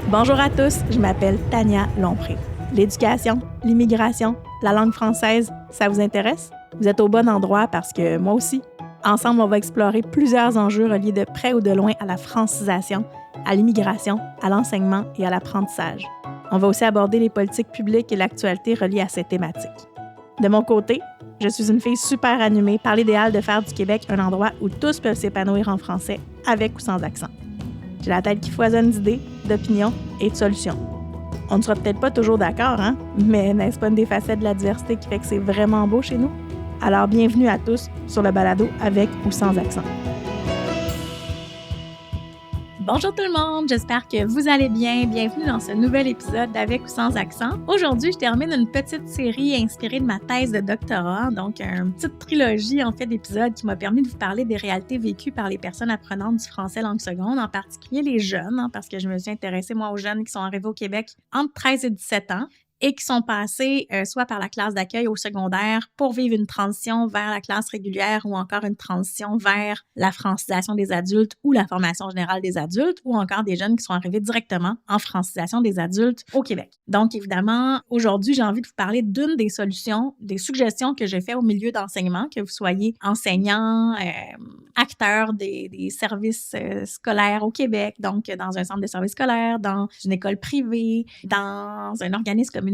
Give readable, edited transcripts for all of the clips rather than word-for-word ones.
Bonjour à tous, je m'appelle Tania Lompré. L'éducation, l'immigration, la langue française, ça vous intéresse? Vous êtes au bon endroit parce que moi aussi. Ensemble, on va explorer plusieurs enjeux reliés de près ou de loin à la francisation, à l'immigration, à l'enseignement et à l'apprentissage. On va aussi aborder les politiques publiques et l'actualité reliées à ces thématiques. De mon côté, je suis une fille super animée par l'idéal de faire du Québec un endroit où tous peuvent s'épanouir en français, avec ou sans accent. J'ai la tête qui foisonne d'idées, d'opinions et de solutions. On ne sera peut-être pas toujours d'accord, hein? Mais n'est-ce pas une des facettes de la diversité qui fait que c'est vraiment beau chez nous? Alors bienvenue à tous sur le balado avec ou sans accent. Bonjour tout le monde, j'espère que vous allez bien. Bienvenue dans ce nouvel épisode d'Avec ou sans accent. Aujourd'hui, je termine une petite série inspirée de ma thèse de doctorat, donc une petite trilogie en fait d'épisodes qui m'a permis de vous parler des réalités vécues par les personnes apprenantes du français langue seconde, en particulier les jeunes, parce que je me suis intéressée moi aux jeunes qui sont arrivés au Québec entre 13 et 17 ans. Et qui sont passés soit par la classe d'accueil au secondaire pour vivre une transition vers la classe régulière ou encore une transition vers la francisation des adultes ou la formation générale des adultes ou encore des jeunes qui sont arrivés directement en francisation des adultes au Québec. Donc, évidemment, aujourd'hui, j'ai envie de vous parler d'une des solutions, des suggestions que j'ai faites au milieu d'enseignement, que vous soyez enseignant, acteur des services scolaires au Québec, donc dans un centre de services scolaires, dans une école privée, dans un organisme communautaire.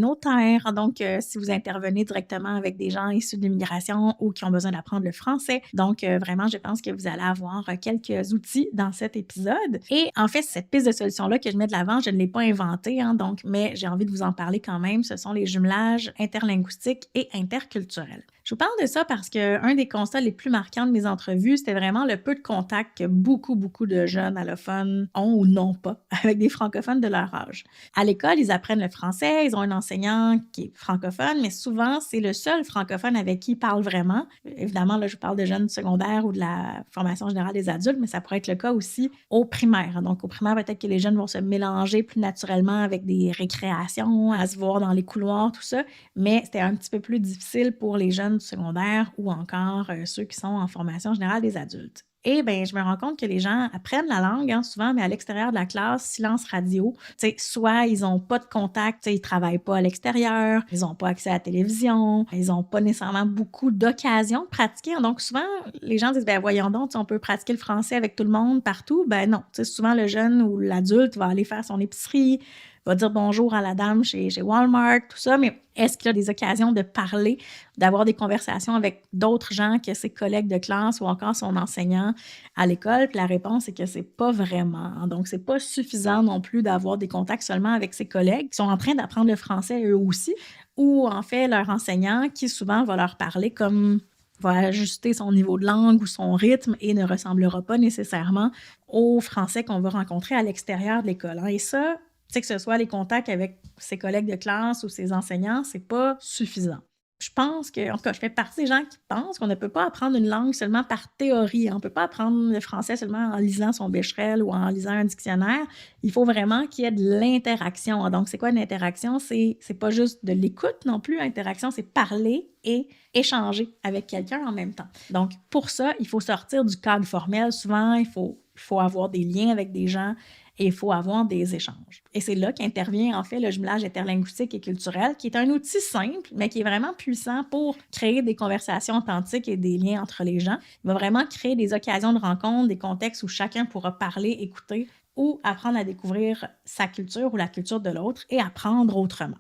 Donc, si vous intervenez directement avec des gens issus de l'immigration ou qui ont besoin d'apprendre le français. Donc, vraiment, je pense que vous allez avoir quelques outils dans cet épisode. Et en fait, cette piste de solution-là que je mets de l'avant, je ne l'ai pas inventée, donc, mais j'ai envie de vous en parler quand même. Ce sont les jumelages interlinguistiques et interculturels. Je vous parle de ça parce qu'un des constats les plus marquants de mes entrevues, c'était vraiment le peu de contact que beaucoup de jeunes allophones ont ou n'ont pas avec des francophones de leur âge. À l'école, ils apprennent le français, ils ont un enseignant qui est francophone, mais souvent, c'est le seul francophone avec qui ils parlent vraiment. Évidemment, là, je parle de jeunes secondaires ou de la formation générale des adultes, mais ça pourrait être le cas aussi au primaire. Donc, au primaire, peut-être que les jeunes vont se mélanger plus naturellement avec des récréations, à se voir dans les couloirs, tout ça, mais c'était un petit peu plus difficile pour les jeunes du secondaire ou encore ceux qui sont en formation générale des adultes. Et bien, je me rends compte que les gens apprennent la langue souvent, mais à l'extérieur de la classe, silence radio. Soit ils n'ont pas de contact, ils ne travaillent pas à l'extérieur, ils n'ont pas accès à la télévision, ils n'ont pas nécessairement beaucoup d'occasions de pratiquer. Donc souvent, les gens disent, voyons donc, on peut pratiquer le français avec tout le monde partout. Non, souvent le jeune ou l'adulte va aller faire son épicerie, va dire bonjour à la dame chez Walmart, tout ça, mais est-ce qu'il y a des occasions de parler, d'avoir des conversations avec d'autres gens que ses collègues de classe ou encore son enseignant à l'école? Puis la réponse est que c'est pas vraiment. Donc, c'est pas suffisant non plus d'avoir des contacts seulement avec ses collègues qui sont en train d'apprendre le français eux aussi, ou en fait leur enseignant qui souvent va leur parler comme va ajuster son niveau de langue ou son rythme et ne ressemblera pas nécessairement au français qu'on va rencontrer à l'extérieur de l'école. Et ça, que ce soit les contacts avec ses collègues de classe ou ses enseignants, c'est pas suffisant. Je pense que, en tout cas, je fais partie des gens qui pensent qu'on ne peut pas apprendre une langue seulement par théorie. On ne peut pas apprendre le français seulement en lisant son Becherel ou en lisant un dictionnaire. Il faut vraiment qu'il y ait de l'interaction. Donc, c'est quoi une interaction? C'est pas juste de l'écoute non plus. Interaction, c'est parler et échanger avec quelqu'un en même temps. Donc, pour ça, il faut sortir du cadre formel. Souvent, il faut avoir des liens avec des gens et il faut avoir des échanges. Et c'est là qu'intervient en fait le jumelage interlinguistique et culturel, qui est un outil simple, mais qui est vraiment puissant pour créer des conversations authentiques et des liens entre les gens. Il va vraiment créer des occasions de rencontre, des contextes où chacun pourra parler, écouter ou apprendre à découvrir sa culture ou la culture de l'autre et apprendre autrement.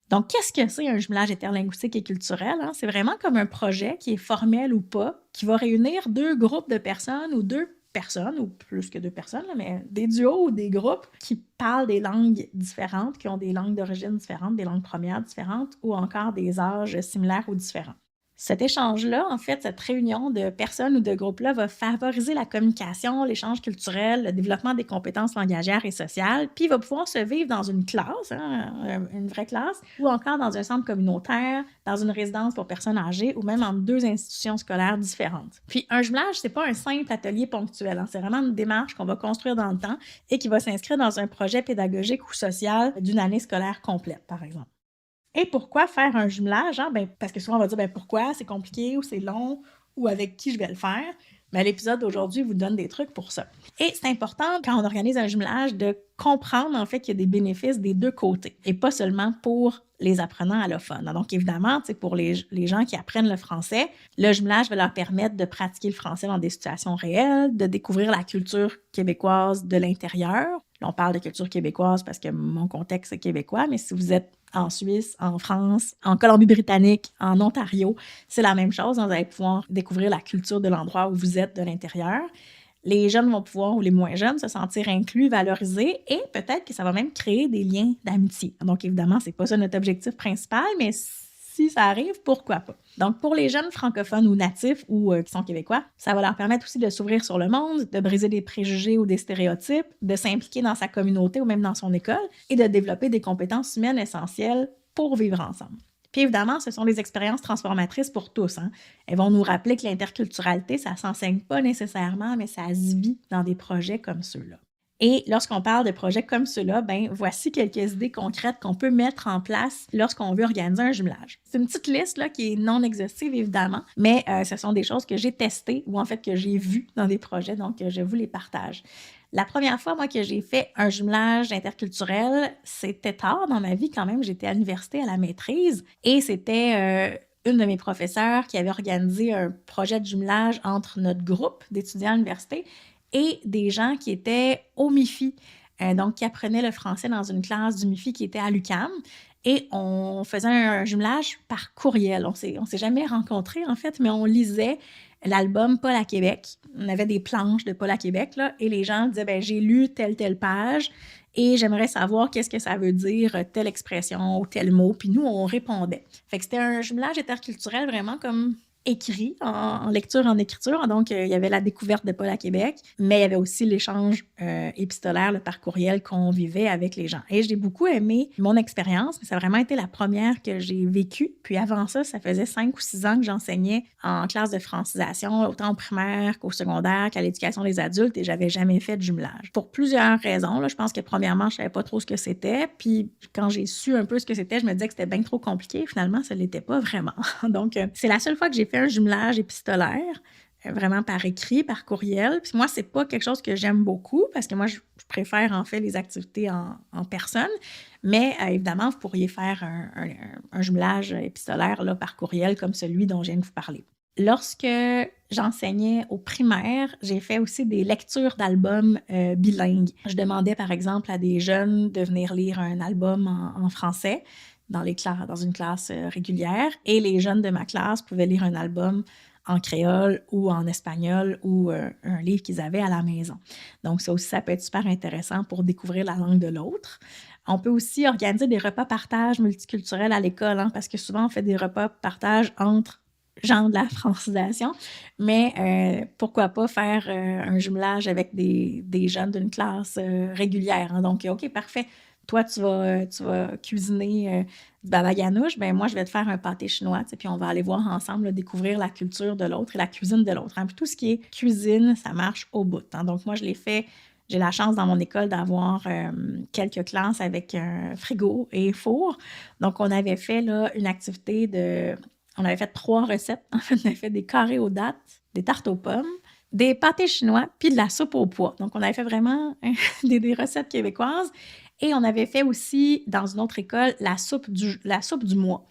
Donc, qu'est-ce que c'est un jumelage interlinguistique et culturel? C'est vraiment comme un projet qui est formel ou pas, qui va réunir deux groupes de personnes ou deux personnes, ou plus que deux personnes, mais des duos ou des groupes qui parlent des langues différentes, qui ont des langues d'origine différentes, des langues premières différentes, ou encore des âges similaires ou différents. Cet échange-là, en fait, cette réunion de personnes ou de groupes-là va favoriser la communication, l'échange culturel, le développement des compétences langagières et sociales, puis il va pouvoir se vivre dans une classe, une vraie classe, ou encore dans un centre communautaire, dans une résidence pour personnes âgées, ou même entre deux institutions scolaires différentes. Puis un jumelage, c'est pas un simple atelier ponctuel, c'est vraiment une démarche qu'on va construire dans le temps et qui va s'inscrire dans un projet pédagogique ou social d'une année scolaire complète, par exemple. Et pourquoi faire un jumelage? Parce que souvent, on va dire pourquoi, c'est compliqué ou c'est long ou avec qui je vais le faire. Mais l'épisode d'aujourd'hui vous donne des trucs pour ça. Et c'est important, quand on organise un jumelage, de comprendre en fait qu'il y a des bénéfices des deux côtés et pas seulement pour les apprenants allophones. Donc, évidemment, pour les gens qui apprennent le français, le jumelage va leur permettre de pratiquer le français dans des situations réelles, de découvrir la culture québécoise de l'intérieur. Là, on parle de culture québécoise parce que mon contexte est québécois, mais si vous êtes en Suisse, en France, en Colombie-Britannique, en Ontario, c'est la même chose. Vous allez pouvoir découvrir la culture de l'endroit où vous êtes de l'intérieur. Les jeunes vont pouvoir, ou les moins jeunes, se sentir inclus, valorisés, et peut-être que ça va même créer des liens d'amitié. Donc, évidemment, c'est pas ça notre objectif principal, mais si ça arrive, pourquoi pas? Donc, pour les jeunes francophones ou natifs ou qui sont québécois, ça va leur permettre aussi de s'ouvrir sur le monde, de briser des préjugés ou des stéréotypes, de s'impliquer dans sa communauté ou même dans son école et de développer des compétences humaines essentielles pour vivre ensemble. Puis évidemment, ce sont des expériences transformatrices pour tous. Elles vont nous rappeler que l'interculturalité, ça ne s'enseigne pas nécessairement, mais ça se vit dans des projets comme ceux-là. Et lorsqu'on parle de projets comme ceux-là, voici quelques idées concrètes qu'on peut mettre en place lorsqu'on veut organiser un jumelage. C'est une petite liste là, qui est non exhaustive, évidemment, mais ce sont des choses que j'ai testées ou en fait que j'ai vues dans des projets, donc je vous les partage. La première fois, moi, que j'ai fait un jumelage interculturel, c'était tard dans ma vie quand même. J'étais à l'université à la maîtrise et c'était une de mes professeurs qui avait organisé un projet de jumelage entre notre groupe d'étudiants à l'université et des gens qui étaient au MIFI, donc qui apprenaient le français dans une classe du MIFI qui était à l'UQAM. Et on faisait un jumelage par courriel. On s'est jamais rencontrés, en fait, mais on lisait l'album Paul à Québec. On avait des planches de Paul à Québec, là, et les gens disaient, j'ai lu telle page et j'aimerais savoir qu'est-ce que ça veut dire, telle expression ou tel mot. Puis nous, on répondait. Fait que c'était un jumelage interculturel vraiment comme écrit, en lecture, en écriture. Donc, il y avait la découverte de Paul à Québec, mais il y avait aussi l'échange épistolaire, par courriel qu'on vivait avec les gens. Et j'ai beaucoup aimé mon expérience, mais ça a vraiment été la première que j'ai vécue. Puis avant ça, ça faisait 5 ou 6 ans que j'enseignais en classe de francisation, autant au primaire qu'au secondaire, qu'à l'éducation des adultes, et j'avais jamais fait de jumelage. Pour plusieurs raisons. Là, je pense que premièrement, je savais pas trop ce que c'était. Puis quand j'ai su un peu ce que c'était, je me disais que c'était bien trop compliqué. Finalement, ça l'était pas vraiment. Donc, c'est la seule fois que j'ai fait un jumelage épistolaire, vraiment par écrit, par courriel. Puis moi, c'est pas quelque chose que j'aime beaucoup parce que moi, je préfère en fait les activités en personne. Mais évidemment, vous pourriez faire un jumelage épistolaire là, par courriel comme celui dont je viens de vous parler. Lorsque j'enseignais au primaire, j'ai fait aussi des lectures d'albums bilingues. Je demandais par exemple à des jeunes de venir lire un album en français dans une classe régulière, et les jeunes de ma classe pouvaient lire un album en créole ou en espagnol ou un livre qu'ils avaient à la maison. Donc ça aussi, ça peut être super intéressant pour découvrir la langue de l'autre. On peut aussi organiser des repas partage multiculturels à l'école, parce que souvent on fait des repas partage entre gens de la francisation, mais pourquoi pas faire un jumelage avec des jeunes d'une classe régulière. Donc, OK, parfait. Toi, tu vas cuisiner du baba ganoush, moi, je vais te faire un pâté chinois, puis on va aller voir ensemble, là, découvrir la culture de l'autre et la cuisine de l'autre. Puis tout ce qui est cuisine, ça marche au bout. Donc, moi, je l'ai fait. J'ai la chance dans mon école d'avoir quelques classes avec un frigo et four. Donc, on avait fait là, une activité on avait fait 3 recettes. En fait, on avait fait des carrés aux dattes, des tartes aux pommes, des pâtés chinois, puis de la soupe aux pois. Donc, on avait fait vraiment des recettes québécoises. Et on avait fait aussi, dans une autre école, la soupe du mois.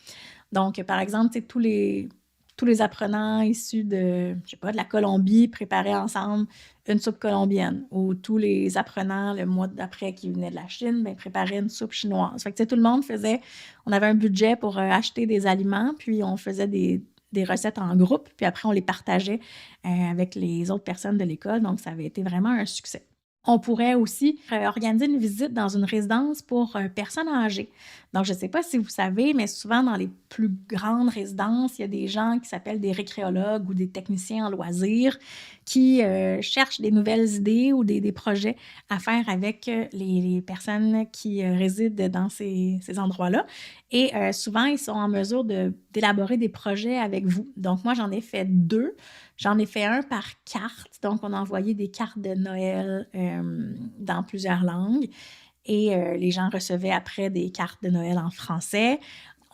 Donc, par exemple, tous les apprenants issus de la Colombie préparaient ensemble une soupe colombienne. Ou tous les apprenants, le mois d'après, qui venaient de la Chine, préparaient une soupe chinoise. Fait que tout le monde on avait un budget pour acheter des aliments, puis on faisait des recettes en groupe, puis après, on les partageait avec les autres personnes de l'école. Donc, ça avait été vraiment un succès. On pourrait aussi organiser une visite dans une résidence pour personnes âgées. Donc, je ne sais pas si vous savez, mais souvent dans les plus grandes résidences, il y a des gens qui s'appellent des récréologues ou des techniciens en loisirs qui cherchent des nouvelles idées ou des projets à faire avec les personnes qui résident dans ces endroits-là. Et souvent, ils sont en mesure d'élaborer des projets avec vous. Donc, moi, j'en ai fait 2. J'en ai fait un par carte. Donc, on a envoyé des cartes de Noël dans plusieurs langues. Et les gens recevaient après des cartes de Noël en français.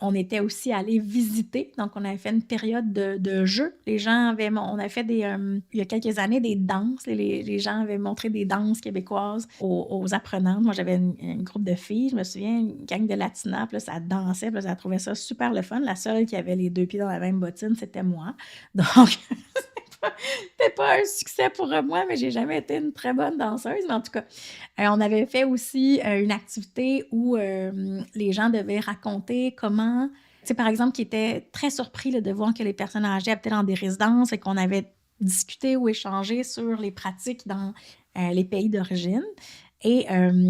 On était aussi allés visiter, donc on avait fait une période de jeu. Les gens on avait fait il y a quelques années des danses. Les gens avaient montré des danses québécoises aux apprenantes. Moi, j'avais un groupe de filles, je me souviens, une gang de latinas, puis là, ça dansait, puis là, ça trouvait ça super le fun. La seule qui avait les 2 pieds dans la même bottine, c'était moi. Donc, c'était pas un succès pour moi, mais j'ai jamais été une très bonne danseuse. Mais en tout cas, on avait fait aussi une activité où les gens devaient raconter comment, tu sais, par exemple, qui étaient très surpris là, de voir que les personnes âgées habitaient dans des résidences et qu'on avait discuté ou échangé sur les pratiques dans les pays d'origine. Et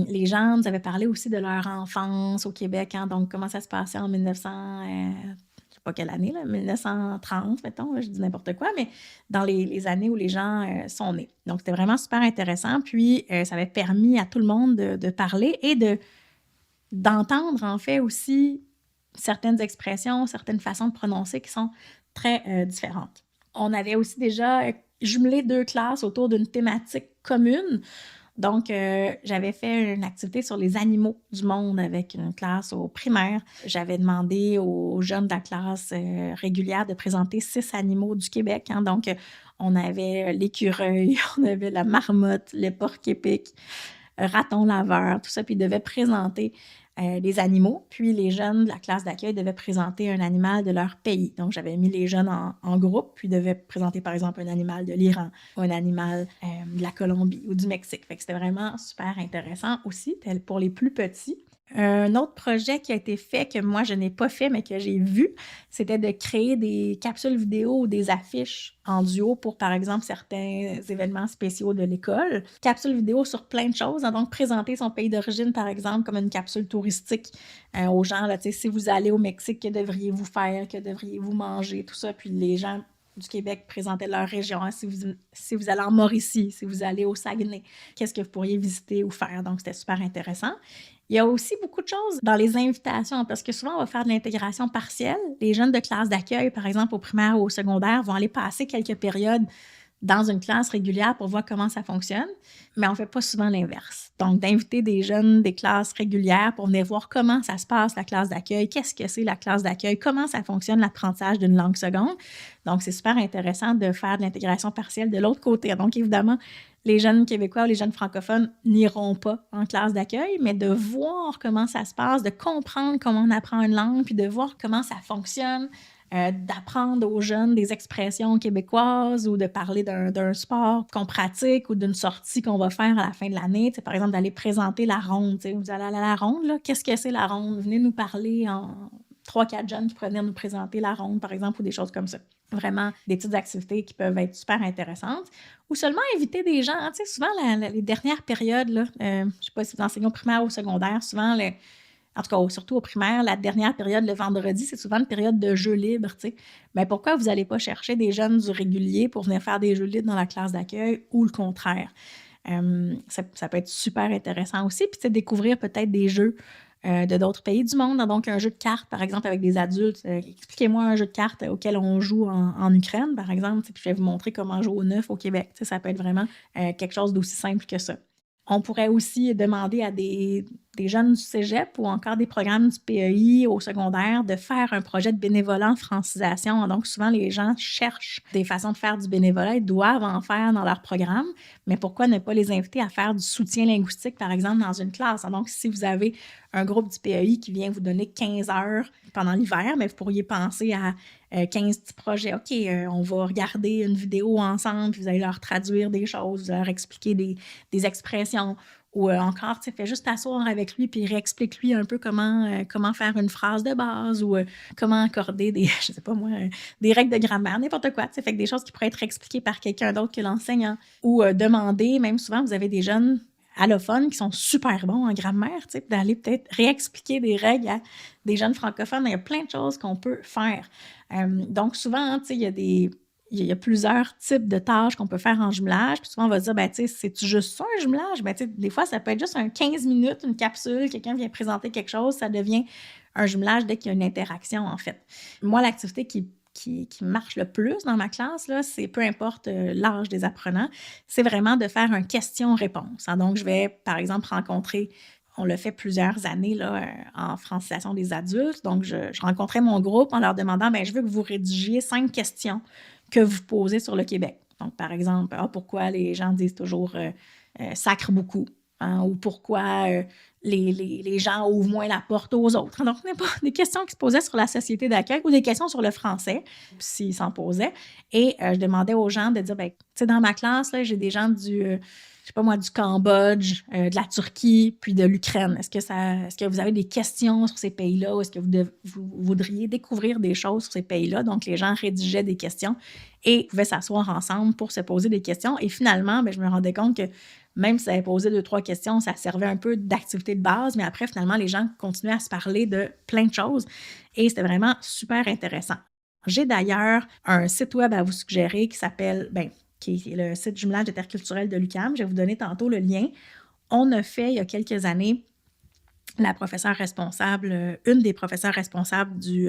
les gens nous avaient parlé aussi de leur enfance au Québec, hein, donc comment ça se passait en 1900, je sais pas quelle année, là, 1930, mettons, là, je dis n'importe quoi, mais dans les années où les gens sont nés. Donc, c'était vraiment super intéressant. Puis, ça avait permis à tout le monde de parler et d'entendre, en fait, aussi certaines expressions, certaines façons de prononcer qui sont très différentes. On avait aussi déjà jumelé 2 classes autour d'une thématique commune. Donc, j'avais fait une activité sur les animaux du monde avec une classe au primaire. J'avais demandé aux jeunes de la classe régulière de présenter 6 animaux du Québec, hein. Donc, on avait l'écureuil, on avait la marmotte, le porc-épic, raton laveur, tout ça, puis ils devaient présenter les animaux. Puis les jeunes de la classe d'accueil devaient présenter un animal de leur pays. Donc, j'avais mis les jeunes en groupe, puis ils devaient présenter, par exemple, un animal de l'Iran ou un animal de la Colombie ou du Mexique. Fait que c'était vraiment super intéressant aussi, pour les plus petits. Un autre projet qui a été fait, que moi, je n'ai pas fait, mais que j'ai vu, c'était de créer des capsules vidéo ou des affiches en duo pour, par exemple, certains événements spéciaux de l'école. Capsules vidéo sur plein de choses, hein, donc présenter son pays d'origine, par exemple, comme une capsule touristique aux gens. Là, si vous allez au Mexique, que devriez-vous faire, que devriez-vous manger, tout ça. Puis les gens du Québec présentaient leur région. Hein, si vous allez en Mauricie, si vous allez au Saguenay, qu'est-ce que vous pourriez visiter ou faire? Donc, c'était super intéressant. Il y a aussi beaucoup de choses dans les invitations, parce que souvent, on va faire de l'intégration partielle. Les jeunes de classe d'accueil, par exemple, au primaire ou au secondaire, vont aller passer quelques périodes dans une classe régulière pour voir comment ça fonctionne, mais on ne fait pas souvent l'inverse. Donc, d'inviter des jeunes des classes régulières pour venir voir comment ça se passe, la classe d'accueil, qu'est-ce que c'est la classe d'accueil, comment ça fonctionne l'apprentissage d'une langue seconde. Donc, c'est super intéressant de faire de l'intégration partielle de l'autre côté. Donc, évidemment, les jeunes Québécois ou les jeunes francophones n'iront pas en classe d'accueil, mais de voir comment ça se passe, de comprendre comment on apprend une langue, puis de voir comment ça fonctionne, d'apprendre aux jeunes des expressions québécoises ou de parler d'un sport qu'on pratique ou d'une sortie qu'on va faire à la fin de l'année. Par exemple, d'aller présenter la ronde. Vous allez aller à la ronde, là. Qu'est-ce que c'est la ronde? Venez nous parler en 3-4 jeunes qui pourraient venir nous présenter la ronde, par exemple, ou des choses comme ça. Vraiment, des petites activités qui peuvent être super intéressantes. Ou seulement inviter des gens. Hein, souvent, les dernières périodes, là, je ne sais pas si vous enseignez au primaire ou au secondaire, souvent, en tout cas, surtout au primaire, la dernière période, le vendredi, c'est souvent une période de jeux libres. Mais pourquoi vous n'allez pas chercher des jeunes du régulier pour venir faire des jeux libres dans la classe d'accueil ou le contraire? Ça peut être super intéressant aussi. Puis, découvrir peut-être des jeux de d'autres pays du monde. Donc, un jeu de cartes, par exemple, avec des adultes. Expliquez-moi un jeu de cartes auquel on joue en Ukraine, par exemple. Puis, je vais vous montrer comment jouer au neuf au Québec. Ça peut être vraiment quelque chose d'aussi simple que ça. On pourrait aussi demander à des jeunes du cégep ou encore des programmes du PEI au secondaire de faire un projet de bénévolat en francisation. Donc, souvent, les gens cherchent des façons de faire du bénévolat et doivent en faire dans leur programme. Mais pourquoi ne pas les inviter à faire du soutien linguistique, par exemple, dans une classe? Donc, si vous avez un groupe du PEI qui vient vous donner 15 heures pendant l'hiver, mais vous pourriez penser à 15 petits projets. OK, on va regarder une vidéo ensemble, puis vous allez leur traduire des choses, vous allez leur expliquer des expressions. Ou encore, fais juste t'asseoir avec lui puis réexplique-lui un peu comment faire une phrase de base ou comment accorder je sais pas moi, des règles de grammaire, n'importe quoi. Fait que des choses qui pourraient être expliquées par quelqu'un d'autre que l'enseignant. Ou demander, même souvent, vous avez des jeunes allophones qui sont super bons en grammaire, d'aller peut-être réexpliquer des règles à des jeunes francophones. Il y a plein de choses qu'on peut faire. Donc, souvent, il y a plusieurs types de tâches qu'on peut faire en jumelage. Puis souvent, on va se dire, c'est-tu juste ça, un jumelage? Des fois, ça peut être juste un 15 minutes, une capsule, quelqu'un vient présenter quelque chose, ça devient un jumelage dès qu'il y a une interaction, en fait. Moi, l'activité qui marche le plus dans ma classe, là, c'est peu importe l'âge des apprenants, c'est vraiment de faire un question-réponse. Hein. Donc, je vais, par exemple, rencontrer on l'a fait plusieurs années là, en francisation des adultes. Donc, je rencontrais mon groupe en leur demandant, je veux que vous rédigiez 5 questions que vous posez sur le Québec. Donc, par exemple, pourquoi les gens disent toujours sacre beaucoup, hein, ou pourquoi les gens ouvrent moins la porte aux autres. Donc, des questions qui se posaient sur la société d'accueil ou des questions sur le français, s'ils s'en posaient. Et je demandais aux gens de dire, tu sais, dans ma classe, là, j'ai des gens du Cambodge, de la Turquie, puis de l'Ukraine. Est-ce que vous avez des questions sur ces pays-là ou est-ce que vous voudriez découvrir des choses sur ces pays-là? Donc, les gens rédigeaient des questions et pouvaient s'asseoir ensemble pour se poser des questions. Et finalement, je me rendais compte que même si ça avait posé 2-3 questions, ça servait un peu d'activité de base, mais après, finalement, les gens continuaient à se parler de plein de choses et c'était vraiment super intéressant. J'ai d'ailleurs un site web à vous suggérer qui s'appelle, qui est le site Jumelage interculturel de l'UQAM. Je vais vous donner tantôt le lien. On a fait, il y a quelques années, une des professeures responsables du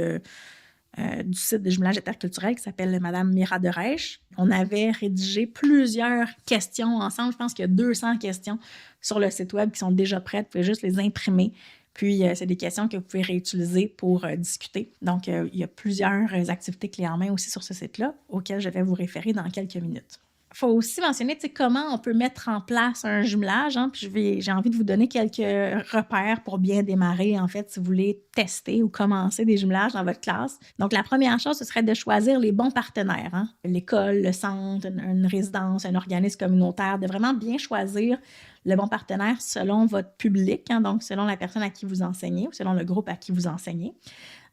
site de jumelage interculturel qui s'appelle Mme Mira Derèche. On avait rédigé plusieurs questions ensemble. Je pense qu'il y a 200 questions sur le site web qui sont déjà prêtes. Vous pouvez juste les imprimer. Puis, c'est des questions que vous pouvez réutiliser pour discuter. Donc, il y a plusieurs activités clés en main aussi sur ce site-là auxquelles je vais vous référer dans quelques minutes. Il faut aussi mentionner comment on peut mettre en place un jumelage. Hein, puis j'ai envie de vous donner quelques repères pour bien démarrer, en fait, si vous voulez tester ou commencer des jumelages dans votre classe. Donc, la première chose, ce serait de choisir les bons partenaires. Hein? L'école, le centre, une résidence, un organisme communautaire, de vraiment bien choisir le bon partenaire selon votre public, hein, donc selon la personne à qui vous enseignez ou selon le groupe à qui vous enseignez.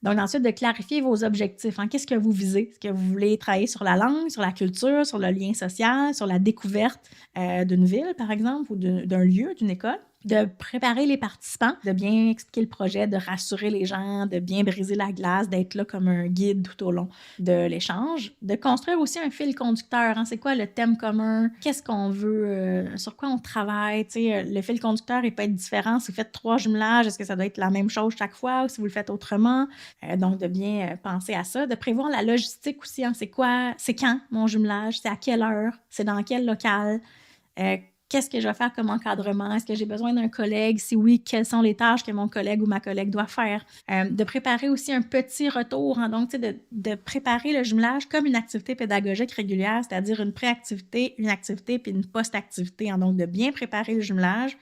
Donc, ensuite, de clarifier vos objectifs. Hein. Qu'est-ce que vous visez? Est-ce que vous voulez travailler sur la langue, sur la culture, sur le lien social, sur la découverte d'une ville, par exemple, ou d'un lieu, d'une école? De préparer les participants, de bien expliquer le projet, de rassurer les gens, de bien briser la glace, d'être là comme un guide tout au long de l'échange. De construire aussi un fil conducteur. Hein. C'est quoi le thème commun? Qu'est-ce qu'on veut? Sur quoi on travaille? Le fil conducteur, il peut être différent. Si vous faites 3 jumelages, est-ce que ça doit être la même chose chaque fois ou si vous le faites autrement? Donc, de bien penser à ça. De prévoir la logistique aussi. Hein. C'est quand mon jumelage? C'est à quelle heure? C'est dans quel local? Qu'est-ce que je vais faire comme encadrement? Est-ce que j'ai besoin d'un collègue? Si oui, quelles sont les tâches que mon collègue ou ma collègue doit faire? De préparer aussi un petit retour. Hein, donc, de préparer le jumelage comme une activité pédagogique régulière, c'est-à-dire une pré-activité, une activité puis une post-activité. Hein, donc, de bien préparer le jumelage,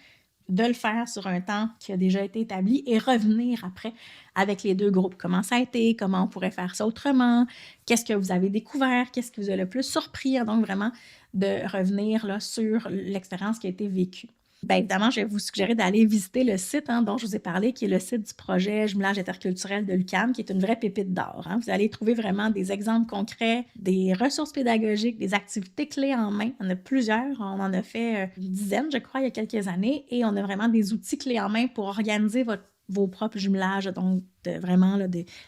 de le faire sur un temps qui a déjà été établi et revenir après avec les 2 groupes. Comment ça a été? Comment on pourrait faire ça autrement? Qu'est-ce que vous avez découvert? Qu'est-ce qui vous a le plus surpris? Donc, vraiment, de revenir là, sur l'expérience qui a été vécue. Évidemment, je vais vous suggérer d'aller visiter le site dont je vous ai parlé, qui est le site du projet Jumelage interculturel de l'UQAM, qui est une vraie pépite d'or. Hein. Vous allez trouver vraiment des exemples concrets, des ressources pédagogiques, des activités clés en main. Il y en a plusieurs. On en a fait une dizaine, je crois, il y a quelques années. Et on a vraiment des outils clés en main pour organiser vos propres jumelages, donc vraiment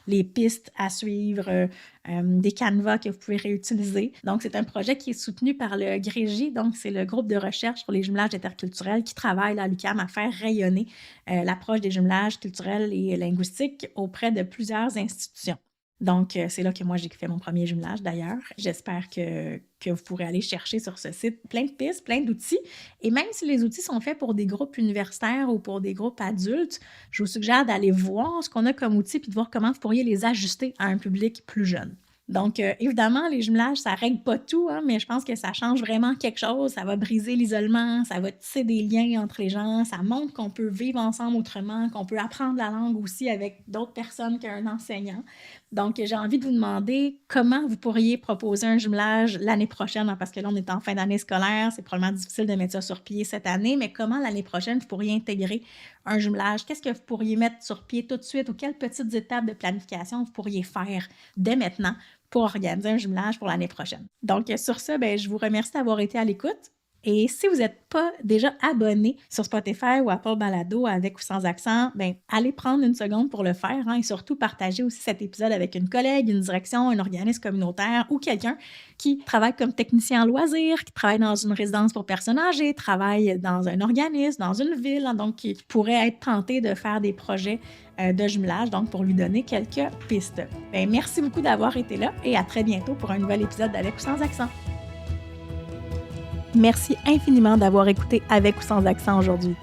les pistes à suivre, des canevas que vous pouvez réutiliser. Donc, c'est un projet qui est soutenu par le GRÉGI, donc c'est le groupe de recherche sur les jumelages interculturels qui travaille à l'UQAM à faire rayonner l'approche des jumelages culturels et linguistiques auprès de plusieurs institutions. Donc, c'est là que moi, j'ai fait mon premier jumelage d'ailleurs. J'espère que vous pourrez aller chercher sur ce site plein de pistes, plein d'outils. Et même si les outils sont faits pour des groupes universitaires ou pour des groupes adultes, je vous suggère d'aller voir ce qu'on a comme outils puis de voir comment vous pourriez les ajuster à un public plus jeune. Donc, évidemment, les jumelages, ça ne règle pas tout, hein, mais je pense que ça change vraiment quelque chose. Ça va briser l'isolement, ça va tisser des liens entre les gens, ça montre qu'on peut vivre ensemble autrement, qu'on peut apprendre la langue aussi avec d'autres personnes qu'un enseignant. Donc, j'ai envie de vous demander comment vous pourriez proposer un jumelage l'année prochaine, hein, parce que là, on est en fin d'année scolaire, c'est probablement difficile de mettre ça sur pied cette année, mais comment l'année prochaine, vous pourriez intégrer un jumelage? Qu'est-ce que vous pourriez mettre sur pied tout de suite ou quelles petites étapes de planification vous pourriez faire dès maintenant pour organiser un jumelage pour l'année prochaine? Donc, sur ça, je vous remercie d'avoir été à l'écoute. Et si vous n'êtes pas déjà abonné sur Spotify ou Apple Balado avec ou sans accent, allez prendre une seconde pour le faire, hein, et surtout partager aussi cet épisode avec une collègue, une direction, un organisme communautaire ou quelqu'un qui travaille comme technicien en loisirs, qui travaille dans une résidence pour personnes âgées, travaille dans un organisme, dans une ville, hein, donc qui pourrait être tenté de faire des projets de jumelage, donc pour lui donner quelques pistes. Merci beaucoup d'avoir été là et à très bientôt pour un nouvel épisode d'Avec ou sans accent. Merci infiniment d'avoir écouté Avec ou sans accent aujourd'hui.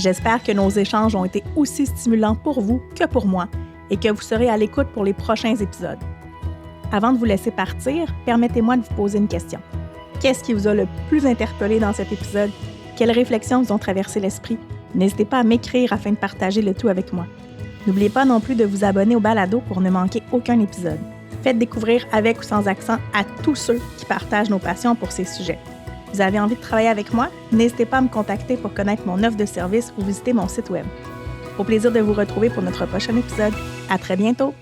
J'espère que nos échanges ont été aussi stimulants pour vous que pour moi et que vous serez à l'écoute pour les prochains épisodes. Avant de vous laisser partir, permettez-moi de vous poser une question. Qu'est-ce qui vous a le plus interpellé dans cet épisode? Quelles réflexions vous ont traversé l'esprit? N'hésitez pas à m'écrire afin de partager le tout avec moi. N'oubliez pas non plus de vous abonner au balado pour ne manquer aucun épisode. Faites découvrir avec ou sans accent à tous ceux qui partagent nos passions pour ces sujets. Vous avez envie de travailler avec moi? N'hésitez pas à me contacter pour connaître mon offre de service ou visiter mon site web. Au plaisir de vous retrouver pour notre prochain épisode. À très bientôt!